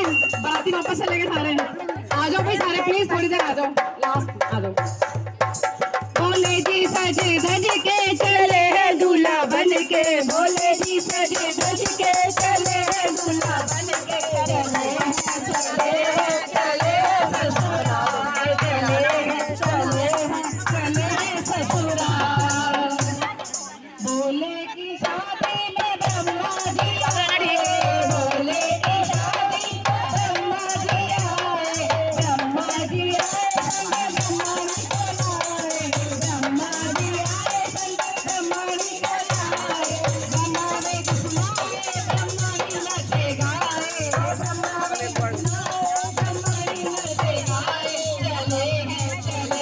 बाराती वापस चलेंगे सारे। आ जाओ भाई सारे प्लीज, थोड़ी देर आ जाओ, लास्ट आ जाओ। बोले जी सज धज के चले हैं दूल्हा बन के, बोले जी सज धज के चले हैं दूल्हा बन के, चले चले ससुराल, चले ससुराल। बोले की शादी में ब्रह्मा जी आए, बोले की शादी में ब्रह्मा जी आए, ब्रह्मा जी आए ब्रह्माणी को लाए, ब्रह्मा जी आए ब्रह्माणी को लाए, ब्रह्मा ने सुनाए ब्रह्माणी नचे गाए, ब्रह्मा ने सुनाए ब्रह्माणी नचे गाए, चले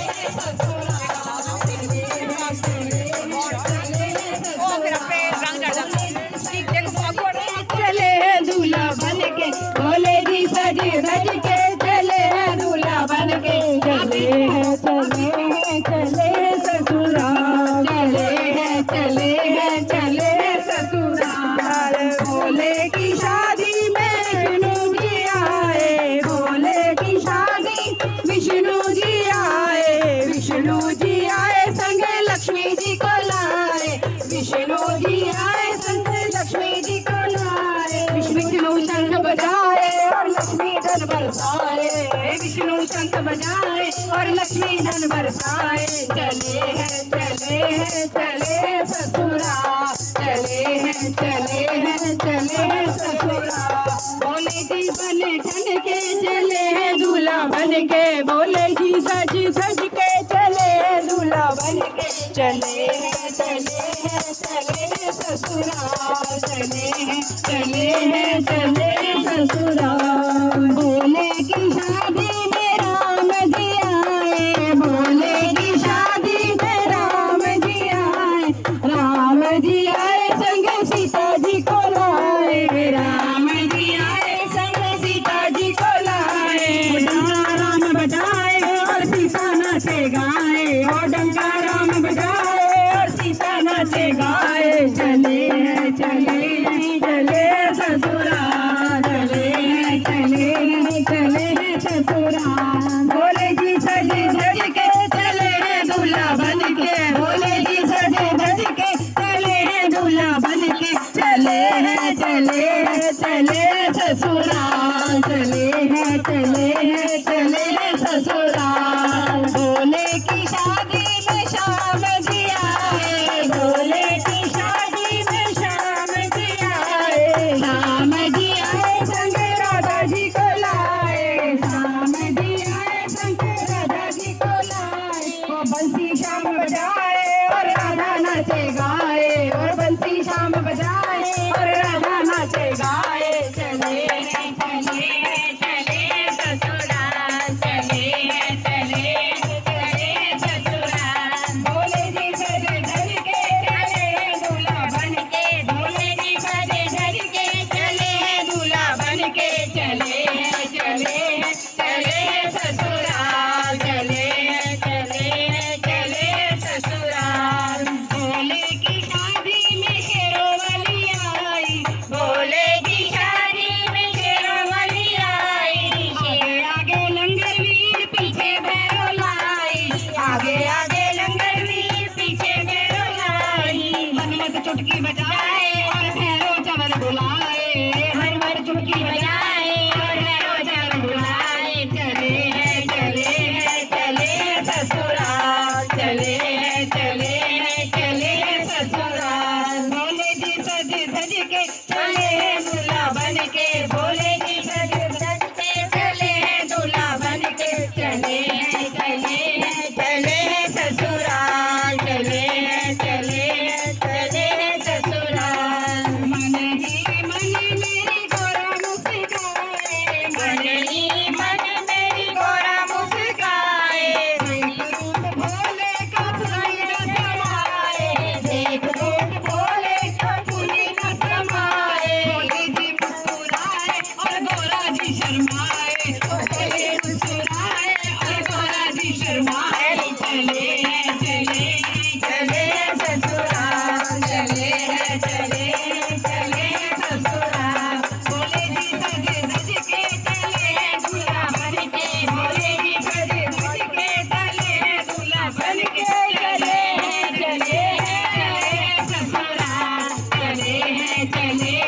हैं ससुराल, चले हैं दूल्हा बन के, बोले जी सज धज के चले हैं दूल्हा बन के, चले हैं ससुराल, चले हैं ससुराल। बोले की शादी में विष्णु जी आए, बोले की शादी विष्णु जी आए, विष्णु जी आए संग लक्ष्मी जी को लाए, विष्णु जी आए संग लक्ष्मी जी को लाए, विष्णु शंख बजाए और लक्ष्मी धन बरसाए, विष्णु शंख बजाए और लक्ष्मी धन बरसाए, चले हैं ससुराल, चले हैं ससुराल। बोले जी बन ठन के चले हैं दूल्हा बन के, बोले जी सज धज के चले हैं दूल्हा बन के, चले हैं ससुराल, चले हैं ससुराल। बोले की शादी में राम जी आए, बोले की शादी में राम जी आए, राम जी आए संग सीता जी को लाए, राम जी आए संग सीता जी को लाए, डंका राम बजाए और सीता नाचे गाए, और डंका राम बजाए और सीता नाचे गाए, चले ससुराल, चले ससुराल। बोले जी सज धज के चले हैं दूल्हा बन के, बोले जी सज धज के चले हैं दूल्हा बन के, चले ससुराल, चले ससुराल। बोले की शादी में शाम जी आए, बोले की शादी में शाम जी आए, शाम जी आए संग राधा जी को लाए, शाम जी आए संग राधा जी को लाए, वो बंसी शाम बजाए और राधा नाचे गाए, और बंसी शाम बजाए और राधा नाचे गाए, चले ससुराल, ससुराल। बोले जी सज धज के चले हैं दूल्हा बन के, बोले जी सज धज के चले हैं दूल्हा बन के, चले ससुराल, चले ससुराल। बोले की शादी में शेरों वाली आई, बोले की शादी में शेरों वाली आई, शेर आगे लंगर वीर पीछे भैरो लाई, आगे आगे लंगर वीर पीछे भैरो लाई, मनमत चुटकी बजाए और भैरो चवन बुलाए, मनमत चुटकी बजाए और भैरो चवन बुलाए, चले ससुराल, चले ससुराल। बोले जी सज धज के चले हैं दूल्हा बन के, बोले जी सज धज के चले हैं दूल्हा बन के, चले ससुराल, चले ससुराल। मन ही मन मेरी गोरा मुस्काए, मन ही मन मेरी गोरा मुस्काए, भोले का फूल न समाए, देख भोले का फूल न समाए, भोले जी मुस्कुराए और गोरा जी शर्माए, भोले मुस्कुराए और गोरा जी शर्माए, चले ससुराल, चले ससुराल। बोले जी सज पहले